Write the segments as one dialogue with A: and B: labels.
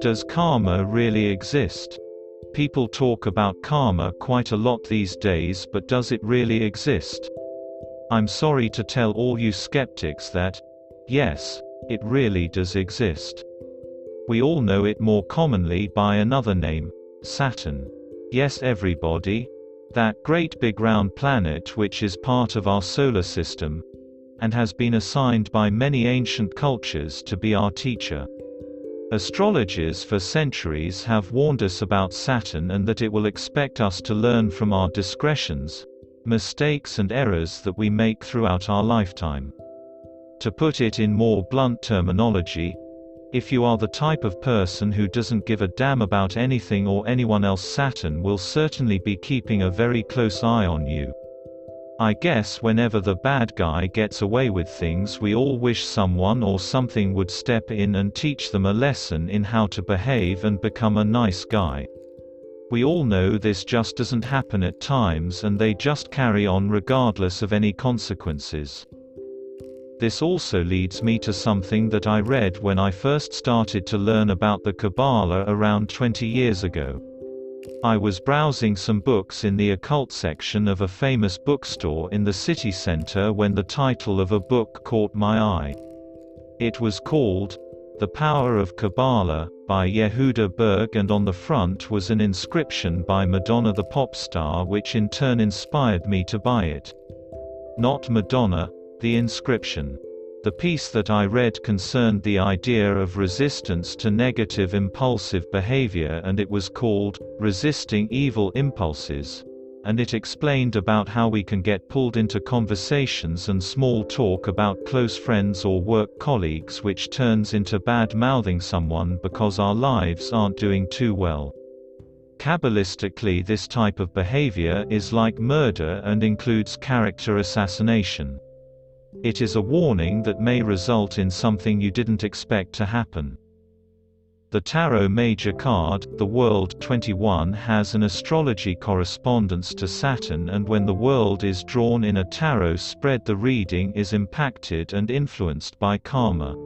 A: Does karma really exist? People talk about karma quite a lot these days, but does it really exist? I'm sorry to tell all you skeptics that, yes, it really does exist. We all know it more commonly by another name, Saturn. Yes, everybody. That great big round planet which is part of our solar system, and has been assigned by many ancient cultures to be our teacher. Astrologers for centuries have warned us about Saturn and that it will expect us to learn from our discretions, mistakes and errors that we make throughout our lifetime. To put it in more blunt terminology, if you are the type of person who doesn't give a damn about anything or anyone else, Saturn will certainly be keeping a very close eye on you. I guess whenever the bad guy gets away with things, we all wish someone or something would step in and teach them a lesson in how to behave and become a nice guy. We all know this just doesn't happen at times, and they just carry on regardless of any consequences. This also leads me to something that I read when I first started to learn about the Kabbalah around 20 years ago. I was browsing some books in the occult section of a famous bookstore in the city center when the title of a book caught my eye. It was called The Power of Kabbalah, by Yehuda Berg, and on the front was an inscription by Madonna the pop star, which in turn inspired me to buy it. Not Madonna, the inscription. The piece that I read concerned the idea of resistance to negative impulsive behavior, and it was called Resisting Evil Impulses, and it explained about how we can get pulled into conversations and small talk about close friends or work colleagues, which turns into bad-mouthing someone because our lives aren't doing too well. Kabbalistically, this type of behavior is like murder and includes character assassination. It is a warning that may result in something you didn't expect to happen. The Tarot Major card, the World 21, has an astrology correspondence to Saturn, and when the world is drawn in a tarot spread, the reading is impacted and influenced by karma.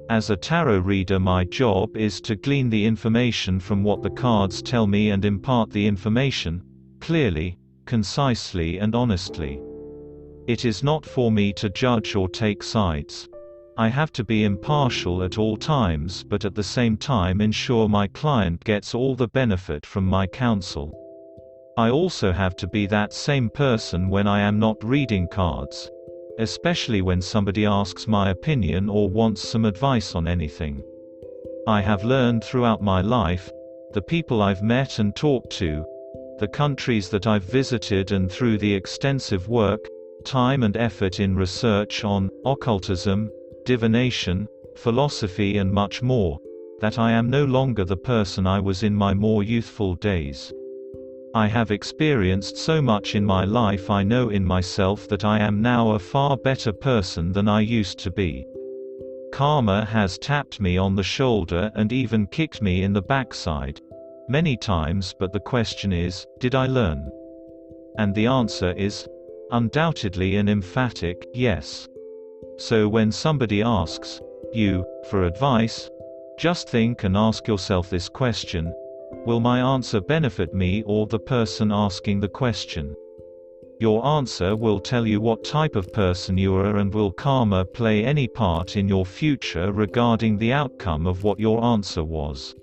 A: As a tarot reader, my job is to glean the information from what the cards tell me and impart the information clearly, concisely and honestly. It is not for me to judge or take sides. I have to be impartial at all times, but at the same time ensure my client gets all the benefit from my counsel. I also have to be that same person when I am not reading cards, especially when somebody asks my opinion or wants some advice on anything. I have learned throughout my life, the people I've met and talked to, the countries that I've visited, and through the extensive work, time and effort in research on occultism, divination, philosophy and much more, that I am no longer the person I was in my more youthful days. I have experienced so much in my life. I know in myself that I am now a far better person than I used to be. Karma has tapped me on the shoulder and even kicked me in the backside many times, but the question is, did I learn? And the answer is undoubtedly an emphatic yes. So when somebody asks you for advice, just think and ask yourself this question: will my answer benefit me or the person asking the question? Your answer will tell you what type of person you are, and will karma play any part in your future regarding the outcome of what your answer was?